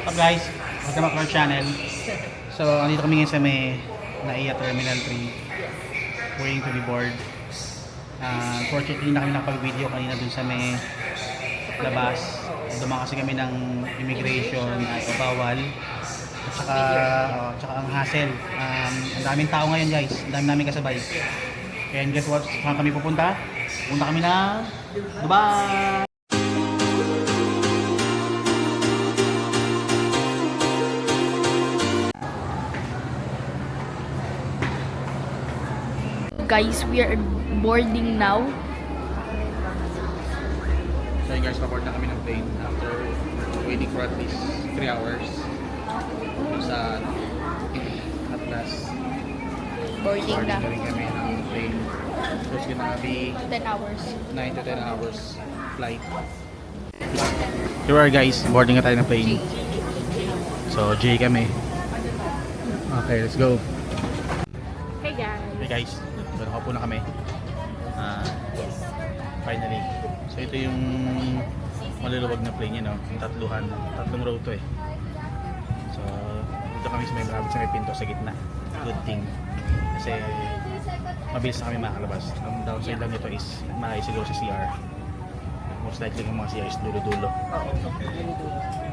Up guys, welcome back to our channel. So, andito kami ngayon sa may NAIA Terminal 3, waiting to be board. Unfortunately, na kami nakapag-video kanina dun sa may labas. Dumaan kasi kami ng immigration na bawal. At saka ang hassle. Ang daming tao ngayon guys, ang dami namin kasabay. And guess what? Saan kami pupunta? Punta kami na Dubai! Guys, we are boarding now. So yun guys, pa-board na kami ng plane after waiting for at least 3 hours sa Atlas. Boarding na. Boarding kami ng plane. So it's gonna be 10 hours. 9 to 10 hours flight. Here we are guys, boarding na tayo ng plane. So J kami. Okay, let's go. Hey guys. Hey guys, so nakaupo na kami. Finally. So ito yung maluluwag na plane yun, no? Yung tatlong row to eh. So dito kami sa may malapit sa may pinto sa gitna. Good thing. Kasi mabilis na kami makakalabas. Ang downside lang nito is makaisiguro sa CR. Most likely yung mga CR is dulo-dulo.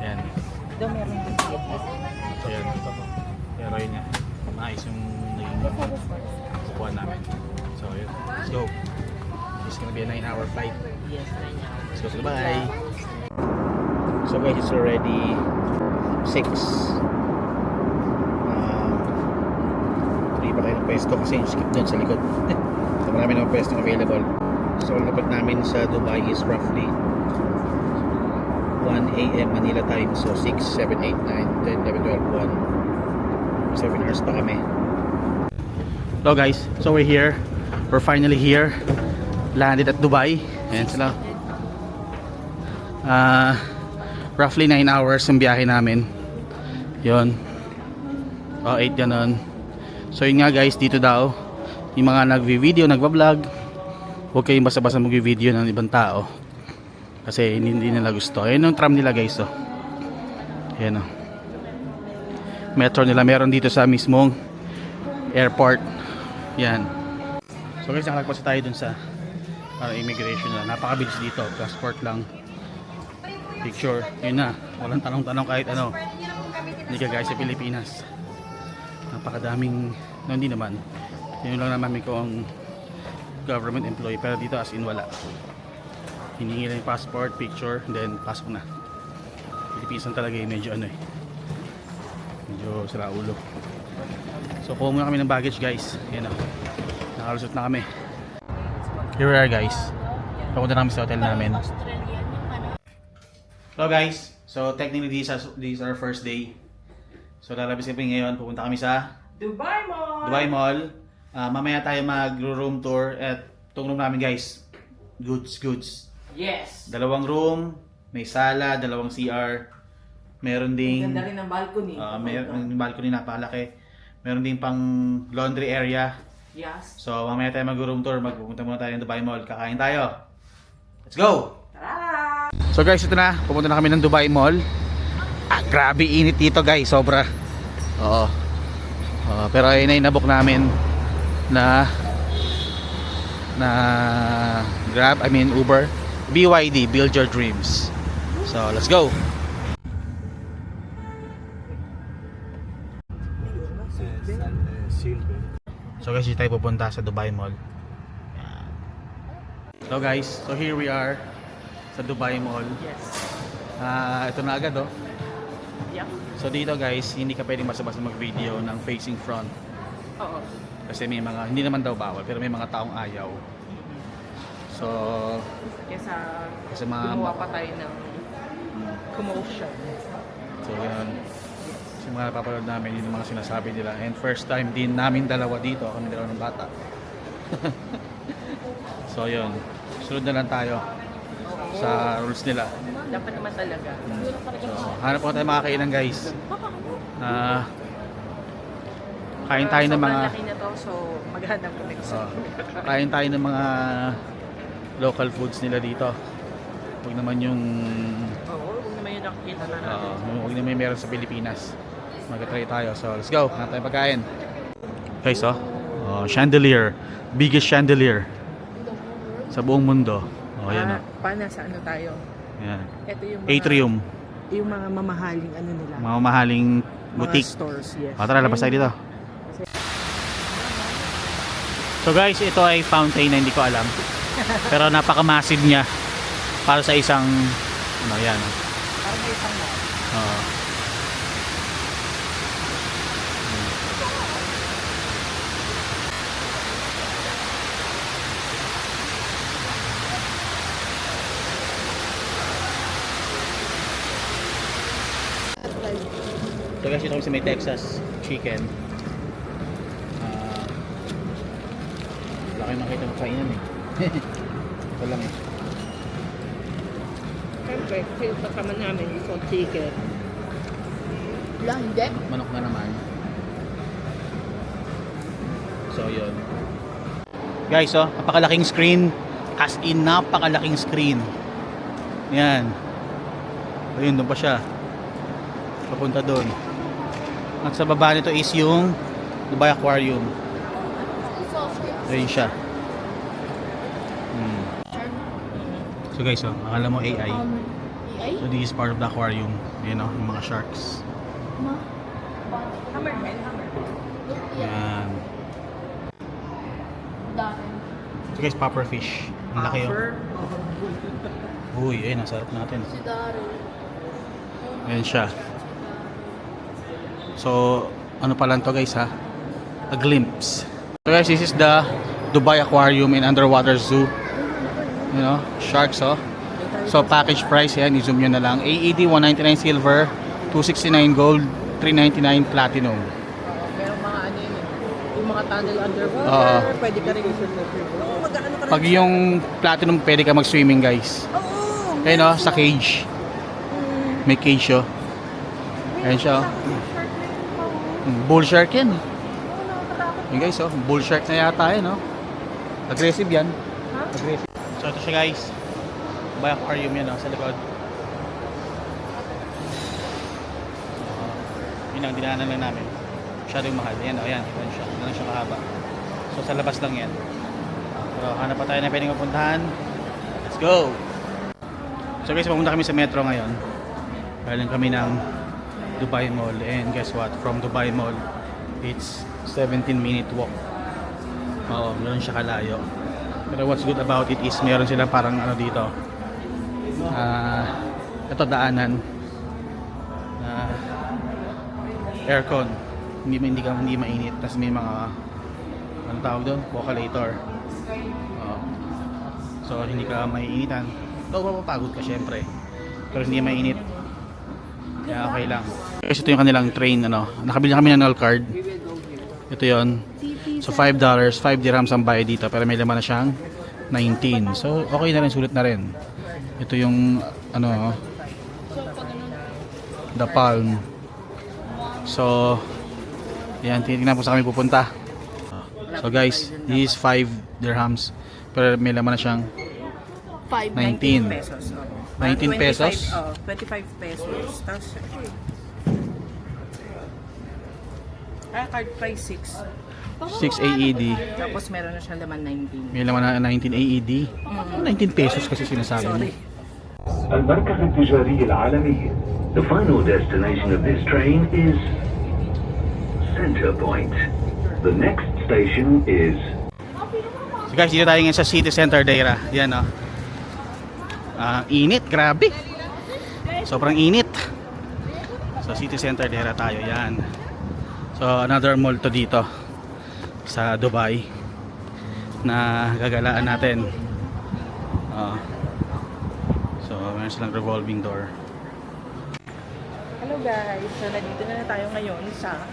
Ayan. Ito meron din siya. So yan. Pero yun nga. Maayos yung kukuha namin. So yun. Let's go. It's gonna be a 9-hour flight. Yes, Let's go to Dubai. So guys, it's already 6. 3 pa tayo ng pwesto kasi yung skip doon sa likod. So marami naman pwesto available. So ang dapat namin sa Dubai is roughly 1 AM Manila time. So 6, 7, 8, 9, 10, 11, 12, 1. 7 hours pa kami. Hello guys, so we're here. We're finally here. Landed at Dubai. Ayan sila. Roughly 9 hours ang biyahe namin. Yun. 8 ganun. So yun nga guys, dito daw yung mga nagvi-video, nagva-vlog, huwag kayong basta-basta mag-video ng ibang tao kasi hindi nila gusto. Ayan yung tram nila guys. Oh. Ayan o. Metro nila meron dito sa mismong airport. Yan. So guys, nakalagpas tayo dun sa immigration na. Napakabilis dito. Passport lang. Picture. Yun na. Walang tanong-tanong kahit ano. Hindi ka guys sa Pilipinas. Napakadaming, no, hindi naman. Yun lang naman ko ang government employee. Pero dito as in wala. Hiningi lang yung passport, picture, then pasok na. Pilipinas talaga yung medyo ano eh. Medyo sira ulo. So kuha muna kami ng baggage guys. Yan o. Nakalusot na kami. Here we are guys. Papunta namin sa hotel namin. Hello guys. So technically this is our first day. So lalabas kami ngayon. Pupunta kami sa Dubai Mall! Dubai Mall. Mamaya tayo mag-room tour. At itong room namin guys, goods. Yes! 2 room, may sala, 2 CR. Meron ding Ganda rin ang balcony. may balcony napakalaki. Meron ding pang laundry area. Yes. So mamaya tayo mag-room tour. Magpupunta muna tayo ng Dubai Mall. Kakain tayo. Let's go! Tara! So guys, ito na. Pupunta na kami ng Dubai Mall. Grabe init dito guys. Sobra. Oo. Pero ayun na yung nabook namin na Uber. BYD, Build Your Dreams. So let's go! So guys, dito tayo pupunta sa Dubai Mall. Hello guys, so here we are sa Dubai Mall. Yes. Ito na agad oh. Yeah. So dito guys, hindi ka pwedeng basta-basta mag-video ng facing front. Oo. Kasi may mga, hindi naman daw bawal, pero may mga taong ayaw. So, Kesa mga gumawa pa tayo ng commotion. So yun. Kasi mga napapanood namin, yun yung mga sinasabi nila. And first time din namin dalawa dito, kami dalawa ng bata. So yun. Sunod na lang tayo sa rules nila. Dapat naman talaga. So hanap ko tayo makakainan guys. Kain tayo ng mga Sobrang laki na to, so maghanap kami sa kain tayo ng mga local foods nila dito. Huwag naman yung Oo, huwag naman yung Kita na natin. Huwag na may meron sa Pilipinas. Mag-try tayo. So, let's go. Hanap tayong pagkain. Guys, chandelier. Biggest chandelier sa buong mundo. Yan Paano sa ano tayo? Yan. Ito yung mga, Atrium. Yung mga mamahaling ano nila. Mga mamahaling boutique. Mga stores, yes. Tara, labas tayo dito. So guys, ito ay fountain na hindi ko alam. Pero napaka-massive niya para sa isang yan. Parang may isang mall. So guys, ito kami sa may Texas chicken. Wala kayong makita magkainan eh. Ito lang eh. Siyempre, kasi yung kasama namin isang chicken. Wala, hindi. Manok na naman. So yun. Guys, napakalaking screen. As in, napakalaking screen. Yan. Ayun, doon pa siya. Papunta doon. At sa baba nito is yung Dubai Aquarium. Ayun siya. So guys, akala mo AI. AI? So this is part of the aquarium. Ayan yung mga sharks. Hammerhead. Yan. Dami. So guys, puffer fish. Ang laki yun. Uy, ayun, ang sarap natin. Si Daryl. Ayan siya. So, ano pa lang to guys ha? A glimpse. So guys, this is the Dubai Aquarium and Underwater Zoo. You know, sharks So package price yan, i-zoom nyo na lang. AED 199 silver, 269 gold, 399 platinum. Pero mga ano yun, yung mga tunnel underwater, pwede ka rin mag-ano ka rin. Pag yung platinum, pwede ka mag-swimming guys. Oo! Ayun sa cage. May cage Ayun siya Bull shark yan. Yun guys bull shark na yata yan Aggressive yan. Aggressive. So ito siya guys. Dubai Aquarium yan sa likod. Yun ang dinaanan lang namin. Masyadong mahal. Yan yan. Yan siya. Yan siya kahaba. So sa labas lang yan. Pero hanap pa tayo na pwedeng mapuntahan. Let's go! So guys, pumunta kami sa metro ngayon. Galing kami ng Dubai Mall. And guess what? From Dubai Mall, it's 17-minute walk. Ganoon siya kalayo. Pero what's good about it is meron silang parang dito. Ito daanan. Aircon. Hindi mainit. Tapos may mga anong tawag doon? Vocalator. So hindi ka maiinitan. Though mapapagod ka syempre. Pero hindi mainit. Kaya okay lang. Kasi ito yung kanilang train Nakabili kami ng card. Ito yon. So $5, 5 dirhams ang bayad dito, pero may laman na siyang 19. So okay na rin, sulit na rin. Ito yung The Palm. So yan, titignan po sa kami pupunta. So guys, this is 5 dirhams, pero may laman na siyang 19 pesos. 19 pesos? 25 pesos. Tapos, card price 6. 6 AED. Tapos meron na siyang laman 19. May laman na 19 AED. 19 pesos kasi sinasabi mo. Sorry. المركز التجاري العالمي. The final destination of this train is Center Point. The next station is So guys, dito tayo ngayon sa City Center Deira. Yan init, grabe. Sobrang init. So City Center Deira tayo, yan. So another mall to dito sa Dubai na gagalaan natin. So meron silang revolving door. Hello guys, so nandito na tayo ngayon sa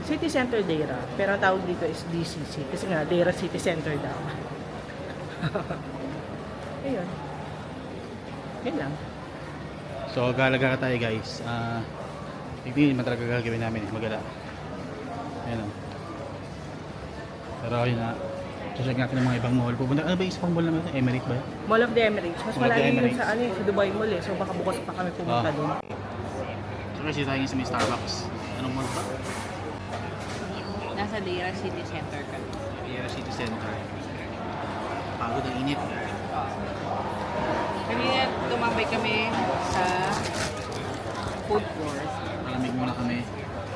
City Center Deira. Pero ang tawag dito is DCC kasi nga Deira City Center daw. Ayun. Yun lang. So galaga tayo guys. Hindi naman talaga gagawin namin magala. Ayan Pero yun Check natin ng mga ibang mall. Pupunta, ano ba yung isa pang mall naman? Emirates ba? Mall of the Emirates. Mas Mall of the malayo yun Emirates. sa ano sa Dubai Mall eh. So baka bukas pa kami pumunta Ah. doon. So kasi tayo ngayon sa may Starbucks. Anong mall ba? Nasa Deira City Center ka. Riviera City Center. Pagod ang init. Kanina tumambay kami sa food court. Malamig muna kami.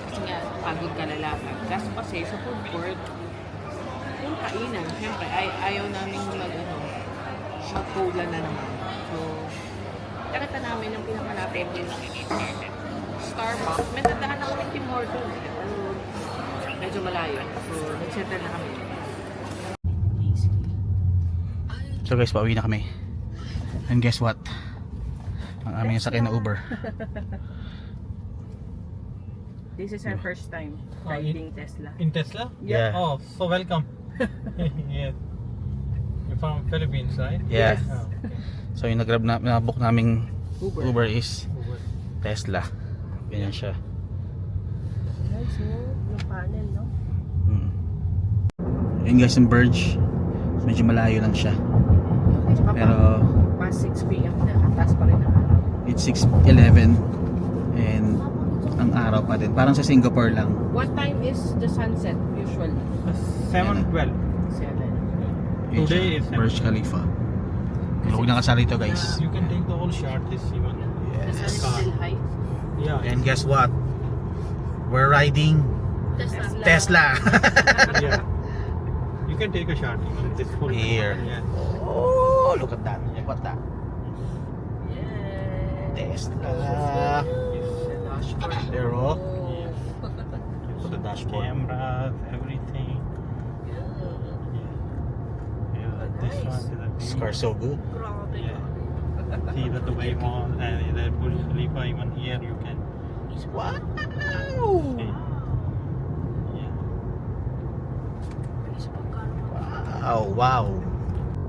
Kasi nga, pagod ka lalakad. Kaso kasi sa food court, yung kainan, syempre, ayaw namin magpula na naman. So, nakita namin yung pinakamalapit yung Starbucks. May tandaan ako ng Tim Hortons. Pero medyo malayo. So, nag-settle na kami. So guys, pauwi na kami. And guess what? Ang aming sakyan na Uber. This is our first time riding Tesla. In Tesla? Yeah. Oh, so welcome. Yes. You're from Philippines, right? Yeah. Oh, okay. So yung nag-book naming Uber. Uber is Uber. Tesla. Ganyan siya. Nice, no? Yung panel, no? Yun guys, yung Verge. Medyo malayo lang siya. Tsaka Pero past 6 p.m. na. Taas pa rin ang araw. it's 6:11 and ang araw pa din. Parang sa Singapore lang. What time is the sunset usually? 7:12. 7. Yun Today siya, is Burj Khalifa. Huwag na kasali ito guys. You can take the whole shot this even. The sun is Yes. still high. Yeah. And guess what? We're riding Tesla. Yeah. You can take a shot even this full. Here. Yeah. Oh, look at that. Look at that. Tesla. There, oh. Yes. Put the dashboard. Cameras, everything. Yeah. This one is a This view. car so good. Yeah. See the Dubai Mall and the Burj Khalifa. Even here you can Wow. see. Yeah. Wow, wow.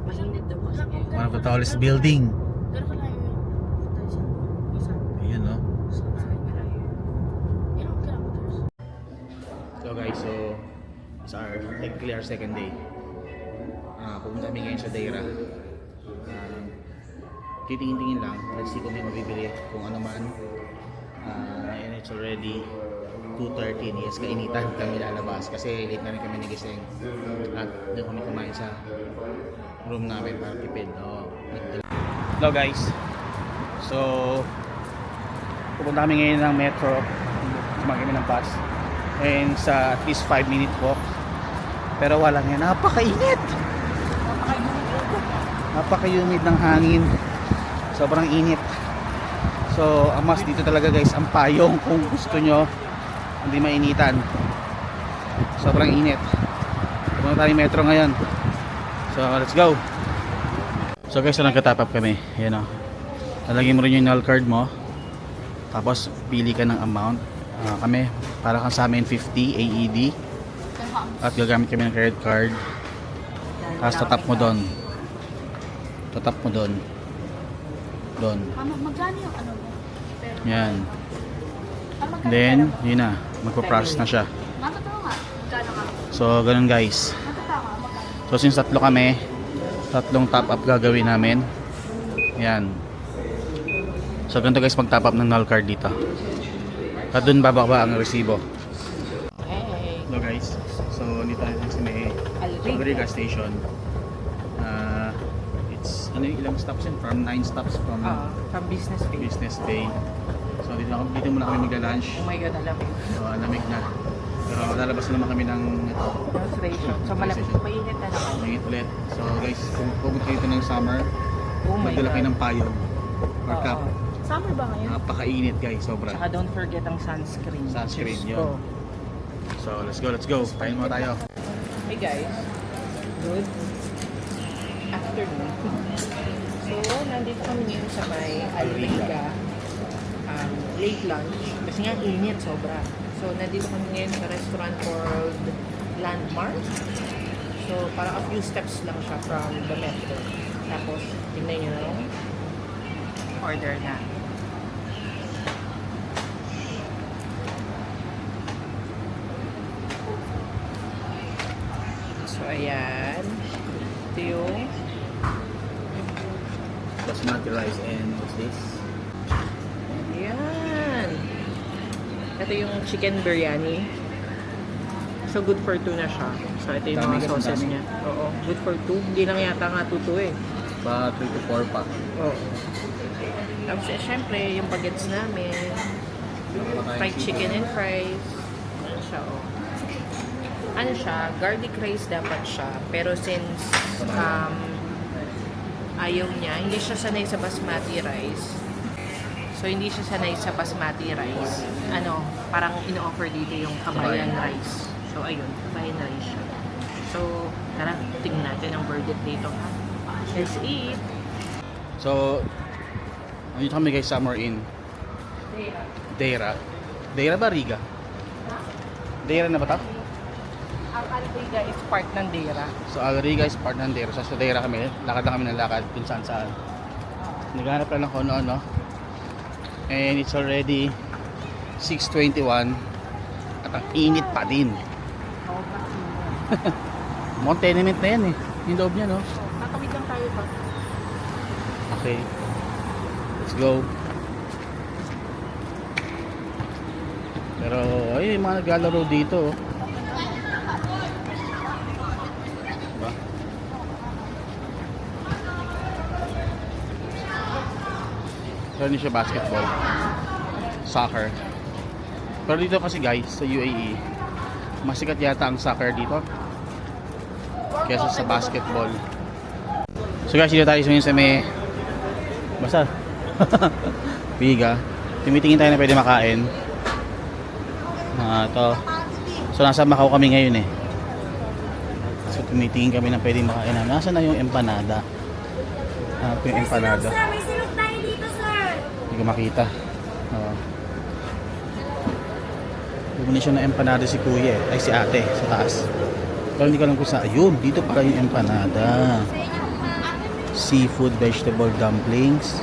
Mainit daw kasi. One of the tallest building. Ayan, no? So guys, so it's our technically our second day. Pupunta kami ngayon sa Deira. Titingin-tingin lang. Let's see kung may mabibili. Kung ano man. And it's already 2:30. Yes, kainitan kami lalabas kasi late na rin kami nagising. At doon kami kumain sa room namin para tipid. Hello guys. So pupunta kami ngayon ng metro. Kumain kami ng bus. And sa at least 5-minute walk. Pero wala nga, napakainit. Napaka-humid ng hangin. Sobrang init. So ang mas dito talaga guys, ang payong kung gusto nyo hindi mainitan. Sobrang init. Pupunta tayo metro ngayon. So let's go. So guys, so nagka-top up kami. Ayan o. Lalagyan mo rin yung null card mo. Tapos pili ka ng amount. Kami, para kang sa amin 50 AED. At gagamit kami ng credit card. Tapos tatap mo doon. Tatap mo doon. Doon. Magkano yung ano mo? Pero, Yan. magkano Then, pera mo? yun na. Magpo-process na siya. Matatawa nga. Magkano ka? So, ganun guys. Matatawa, magkano? So, since tatlo kami, tatlong top up gagawin namin. Yan. So, ganito guys, mag-top up ng null card dito. At dun bababa ang resibo. Hey. Hello guys. So, dito natin sa may Alriga Station. It's, ano yung ilang stops yun? From 9 stops from From business page. Business Bay. So, dito muna kami magla-lunch. Oh my God, alam mo. So, lamig na. Pero lalabas na naman kami ng ito. Demonstration. So malapit, mainit na naman. Mainit ulit. So guys, kung pupunta dito ng summer, Oh my magdala kayo God. ng payong or Oo. cap. Summer ba ngayon? Napakainit guys, sobra. Saka don't forget ang sunscreen. Sunscreen, Diyos yun. ko. So let's go, let's go. Pahin mo tayo. Hey guys, good afternoon. So, nandito kami ngayon sa may Alriga. Late lunch. Kasi nga init sobra. So, nandito kami ngayon sa restaurant called Landmark. So, parang a few steps lang siya from the metro. Tapos, tingnan nyo lang. Order na. So, ayan. yung Basmati rice and what's this? yan. Ito yung chicken biryani. So, good for 2 na siya. So, ito yung Dami mga kasi, sauces dami. niya. Oo, good for 2. Hindi lang yata nga 2 eh. Pa 3 to 4 pa. Oo. Tapos, syempre, yung bagets namin. Fried chicken and fries. Ano siya, oh. Ano siya, garlic rice dapat siya. Pero since ayaw niya, hindi siya sanay sa basmati rice. So, hindi siya sanay sa basmati rice. Ano, parang ino-offer dito yung kabayan rice. So, ayun, kabayan rice siya. So, tara, tingnan natin ang verdict dito. Let's eat! So, nandito kami guys, Summer Inn. Deira. Deira ba Riga? Deira na ba ito? Ang Alriga is part ng Deira. So Alriga is part ng Deira. So sa Deira kami, lakad lang kami ng lakad kung saan saan. Naghanap lang ako ano. And it's already 6:21 at ang init pa din. Mukhang tenement na yan eh. Yung loob niya no. Tatawid lang tayo pa. Okay. Let's go. Pero ay yung mga naglalaro dito. Oh. Diba? Pero hindi siya basketball. Soccer. Pero dito kasi guys, sa UAE, mas sikat yata ang soccer dito kaysa sa basketball. So guys, dito tayo sa may basta Biga. Tumitingin tayo na pwede makain. To. So nasa Macau kami ngayon eh. So tumitingin kami na pwede makain. Nasaan na yung empanada? Yung empanada. Sir, may silog tayo dito, sir. Hindi ko makita. Bumili siya ng empanada si kuya eh. Ay si ate sa taas. Pero hindi ko alam kung saan. Ayun, dito pala yung empanada. Seafood, vegetable dumplings,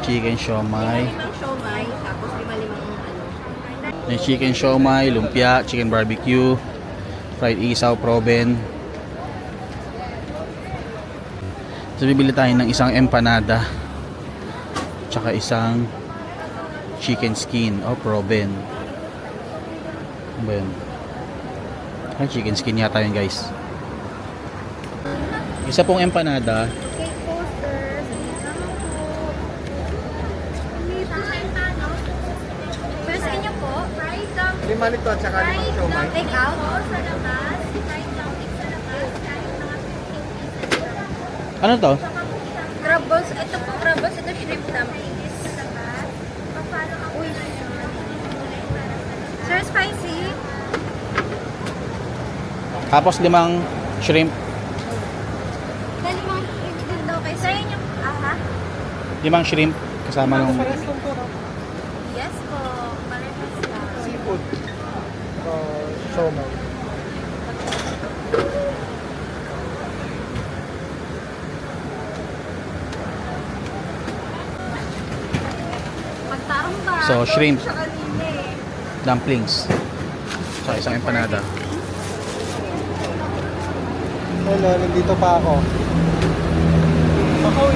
chicken siomai. Limang siomay, tapos lima-limang May chicken siomai, lumpia, chicken barbecue, fried isaw, proben. So bibili tayo ng isang empanada tsaka isang chicken skin o proben. Ano ba yun? Ay, chicken skin yata yun guys. Isa pong empanada. cake poster. Dito sa Entano. Pero sa inyo po, fried dumpling. Lima nito at saka limang siomai. Take out. Sa labas. Fried dumpling sa labas. Kahit mga 15 pieces. Ano to? Crab balls. Ito po crab balls. Ito shrimp dumplings. Sa labas. Papalo ang uy. Sir, spicy. Tapos limang shrimp. Dalimang shrimp din daw kay sir. Inyo. Aha. Limang shrimp kasama nung Yes po. Parehas lang. Seafood. Siomai. Pagtarong ba? So, shrimp. Siya kanina eh. dumplings. So isang empanada. Hello, nandito pa ako.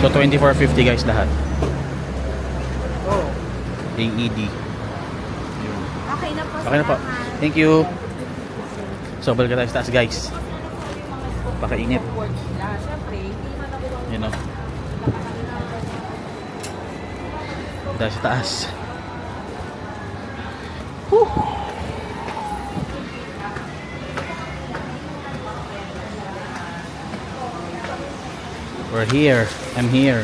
So 24.50 guys lahat. Oh. AED. Okay na po. Okay na po. salamat. Thank you. So balik tayo sa taas guys. Pakainit. You know. Dahil sa taas. Whew. We're here. I'm here.